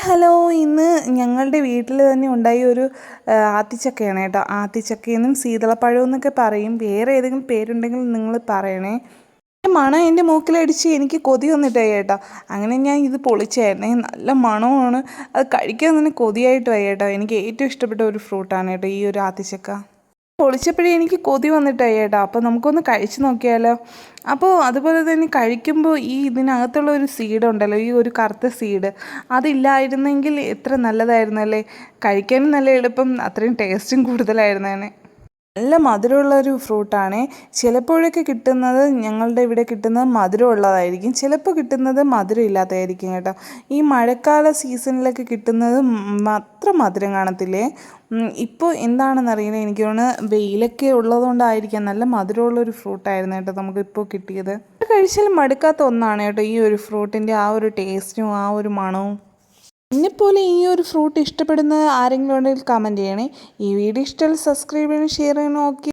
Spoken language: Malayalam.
ഹലോ, ഇന്ന് ഞങ്ങളുടെ വീട്ടിൽ തന്നെ ഉണ്ടായ ഒരു ആത്തിച്ചക്കയാണ് കേട്ടോ. ആത്തിച്ചക്കയെന്നും സീതളപ്പഴം എന്നൊക്കെ പറയും. വേറെ ഏതെങ്കിലും പേരുണ്ടെങ്കിൽ നിങ്ങൾ പറയണേ. മണം എൻ്റെ മൂക്കിലടിച്ച് എനിക്ക് കൊതി വന്നിട്ടായി കേട്ടോ. അങ്ങനെ ഞാൻ ഇത് പൊളിച്ചായിരുന്നേ. നല്ല മണമാണ്. അത് കഴിക്കാൻ തന്നെ കൊതിയായിട്ട് വയ്യ കേട്ടോ. എനിക്ക് ഏറ്റവും ഇഷ്ടപ്പെട്ട ഒരു ഫ്രൂട്ടാണ് കേട്ടോ ഈ ഒരു ആത്തിച്ചക്ക. പൊളിച്ചപ്പോഴേ എനിക്ക് കൊതി വന്നിട്ടായി കേട്ടോ. അപ്പോൾ നമുക്കൊന്ന് കഴിച്ച് നോക്കിയാലോ. അപ്പോൾ അതുപോലെ തന്നെ കഴിക്കുമ്പോൾ ഈ ഇതിനകത്തുള്ള ഒരു സീഡ് ഉണ്ടല്ലോ, ഈ ഒരു കറുത്ത സീഡ്, അതില്ലായിരുന്നെങ്കിൽ എത്ര നല്ലതായിരുന്നല്ലേ. കഴിക്കാനും നല്ല എളുപ്പം, അത്രയും ടേസ്റ്റും കൂടുതലായിരുന്നേനെ. നല്ല മധുരമുള്ളൊരു ഫ്രൂട്ടാണ്. ചിലപ്പോഴൊക്കെ കിട്ടുന്നത്, ഞങ്ങളുടെ ഇവിടെ കിട്ടുന്നത് മധുരമുള്ളതായിരിക്കും, ചിലപ്പോൾ കിട്ടുന്നത് മധുരം ഇല്ലാത്തതായിരിക്കും കേട്ടോ. ഈ മഴക്കാല സീസണിലൊക്കെ കിട്ടുന്നത് അത്ര മധുരം കാണത്തില്ലേ. ഇപ്പോൾ എന്താണെന്നറിയില്ല, എനിക്ക് തോന്നുന്നു വെയിലൊക്കെ ഉള്ളതുകൊണ്ടായിരിക്കാം. നല്ല മധുരമുള്ളൊരു ഫ്രൂട്ടായിരുന്നു കേട്ടോ നമുക്കിപ്പോൾ കിട്ടിയത്. കഴിച്ചാലും മടുക്കാത്ത ഒന്നാണ് കേട്ടോ ഈ ഒരു ഫ്രൂട്ടിൻ്റെ ആ ഒരു ടേസ്റ്റും ആ ഒരു മണവും. എന്നെപ്പോലെ ഈ ഒരു ഫ്രൂട്ട് ഇഷ്ടപ്പെടുന്ന ആരെങ്കിലും ഉണ്ടെങ്കിൽ കമൻറ്റ് ചെയ്യണേ. ഈ വീഡിയോ ഇഷ്ടമായി സബ്സ്ക്രൈബ് ചെയ്യണം, ഷെയർ ചെയ്യണം. ഓക്കെ.